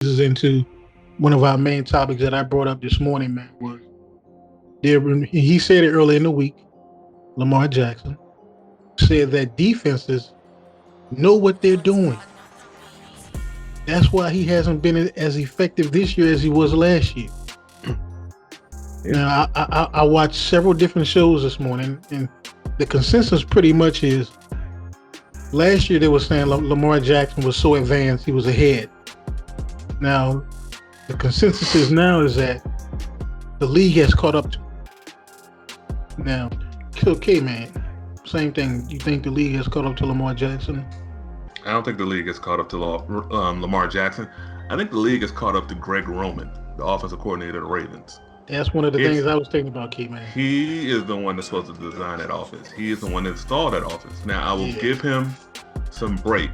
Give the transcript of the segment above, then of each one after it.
Is into one of our main topics that I brought up this morning, man, was he said it earlier in the week. Lamar Jackson said that defenses know what they're doing. That's why he hasn't been as effective this year as he was last year. Yeah. Now, I watched several different shows this morning, and the consensus pretty much is last year they were saying Lamar Jackson was so advanced he was ahead. Now, the consensus is now is that the league has caught up to him. Now, okay, man, same thing. You think the league has caught up to Lamar Jackson? I don't think the league has caught up to Lamar Jackson. I think the league has caught up to Greg Roman, the offensive coordinator of the Ravens. That's one of the things I was thinking about, K man. He is the one that's supposed to design that offense. He is the one that installed that offense. Now, I will give him some break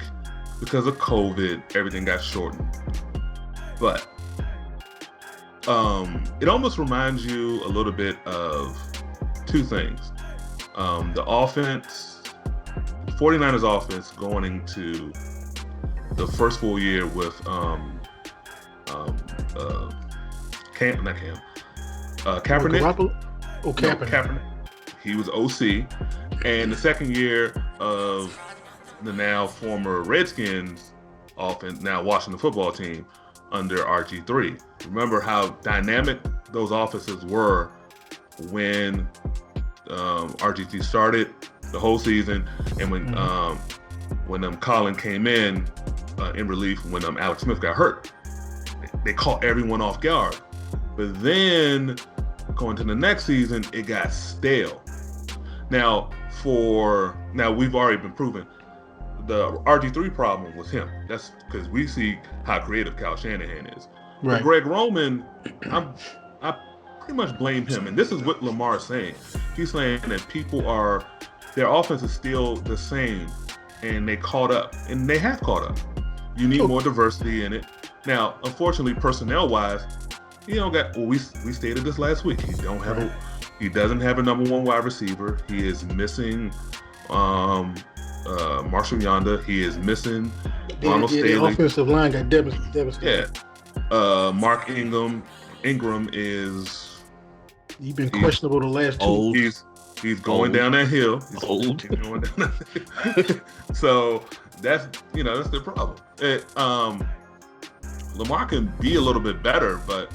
because of COVID. Everything got shortened, but it almost reminds you a little bit of two things. The offense, 49ers offense going into the first full year with Kaepernick. Kaepernick. He was OC. And the second year of the now former Redskins offense, now Washington football team under RG3. Remember how dynamic those offenses were when RG3 started the whole season, and when Colin came in relief when Alex Smith got hurt. They caught everyone off guard. But then going to the next season, it got stale. Now we've already been proven the RG3 problem was him. That's because we see how creative Kyle Shanahan is. Right. But Greg Roman, I pretty much blame him. And this is what Lamar's saying. He's saying that their offense is still the same, and they caught up, and they have caught up. You need more diversity in it. Now, unfortunately, personnel-wise, we stated this last week. He doesn't have a number one wide receiver. He is missing Marshall Yonda. He is missing Ronald Staley. The offensive line got devastated. Yeah. Mark Ingram is... He's been questionable the last 2 old. He's going down that hill. He's going down that So that's the problem. Lamar can be a little bit better, but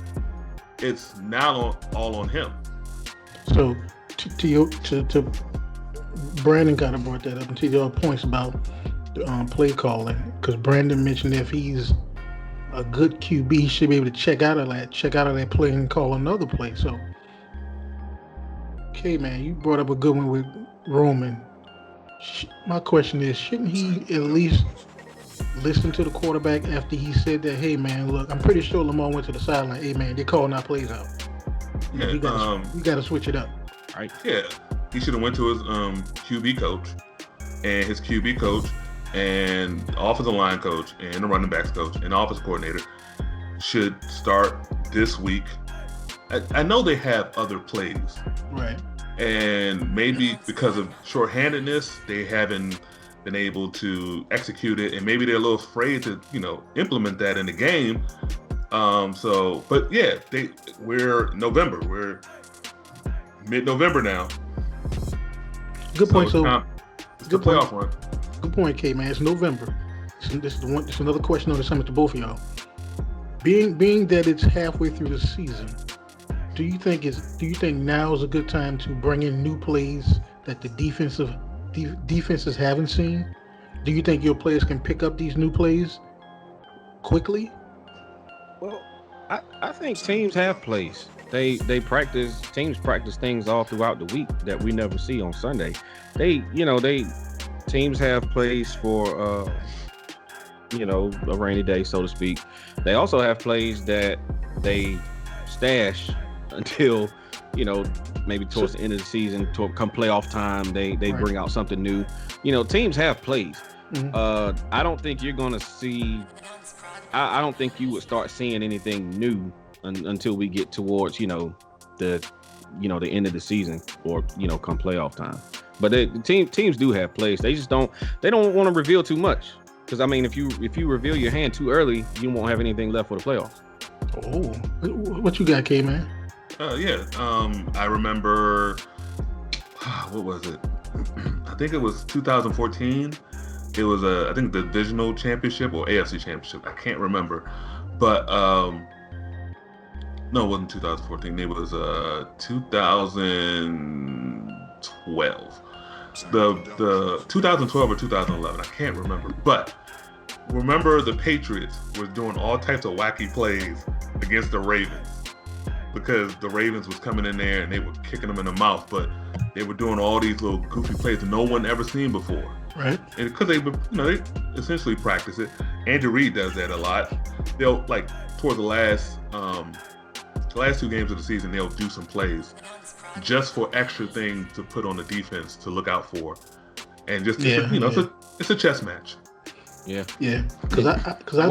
it's now all on him. So to Brandon kind of brought that up, and to your points about play calling, because Brandon mentioned if he's a good QB, he should be able to check out of that play and call another play. So, okay, man, you brought up a good one with Roman. My question is, shouldn't he at least listen to the quarterback after he said that? Hey, man, look, I'm pretty sure Lamar went to the sideline. Hey, man, they're calling our plays out. Yeah, you got to switch it up. Right. Yeah, he should have went to his QB coach, and his QB coach, and offensive line coach, and the running backs coach, and offensive coordinator should start this week. I know they have other plays, right? And maybe because of shorthandedness, they haven't been able to execute it, and maybe they're a little afraid to, implement that in the game. But yeah, we're November. We're mid-November now. Good point. It's the playoff run. Good point, K man. It's November. This is another question on the summit to both of y'all. Being that it's halfway through the season, do you think now is a good time to bring in new plays that the defenses haven't seen? Do you think your players can pick up these new plays quickly? Well, I think teams have plays. Teams practice things all throughout the week that we never see on Sunday. Teams have plays for a rainy day, so to speak. They also have plays that they stash until maybe towards the end of the season, come playoff time, they bring out something new. Teams have plays. Mm-hmm. I don't think you're going to see. I don't think you would start seeing anything new until we get towards the end of the season or come playoff time. But teams do have plays. They just don't want to reveal too much. Because I mean, if you reveal your hand too early, you won't have anything left for the playoffs. Oh, what you got, K-Man? Yeah. I remember. What was it? I think it was 2014. It was I think the divisional championship or AFC championship. I can't remember, but no, it wasn't 2014. It was 2012. The 2012 or 2011. I can't remember, but remember the Patriots were doing all types of wacky plays against the Ravens because the Ravens was coming in there and they were kicking them in the mouth, but they were doing all these little goofy plays that no one ever seen before. Right. And because they essentially practice it. Andrew Reid does that a lot. They'll toward the last 2 games of the season, they'll do some plays just for extra things to put on the defense to look out for, and just it's a chess match. Yeah. Because I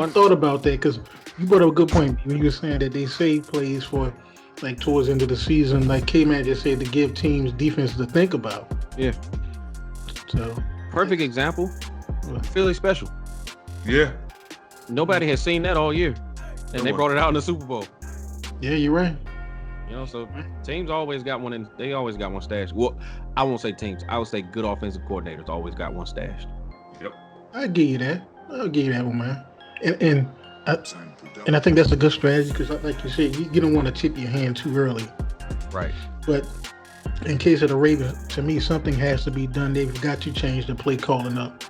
thought about that because you brought up a good point when you were saying that they save plays for towards the end of the season, like K-Man just said, to give teams defense to think about. Yeah. So perfect example. Philly special. Yeah. Nobody has seen that all year, and they brought it out in the Super Bowl. Yeah, you're right. So teams always got one, and they always got one stashed. Well, I won't say teams. I would say good offensive coordinators always got one stashed. Yep. I'll give you that one, man. And I think that's a good strategy because, like you said, you don't want to tip your hand too early. Right. But in case of the Ravens, to me, something has to be done. They've got to change the play calling up.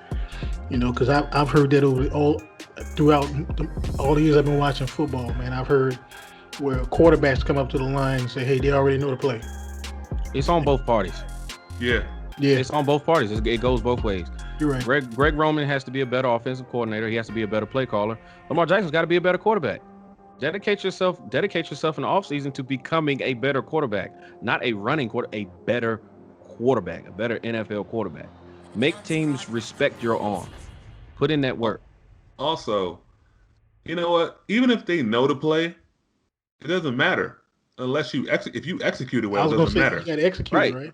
Because I've heard that throughout all the years I've been watching football, man. I've heard where quarterbacks come up to the line and say, hey, they already know the play. It's on both parties. Yeah. It's on both parties. It goes both ways. You're right. Greg Roman has to be a better offensive coordinator. He has to be a better play caller. Lamar Jackson's got to be a better quarterback. Dedicate yourself in the offseason to becoming a better quarterback, not a running quarterback, a better quarterback, a better NFL quarterback. Make teams respect your arm. Put in that work. Also, you know what? Even if they know the play, it doesn't matter unless if you execute it well. It doesn't matter. You got to execute, right?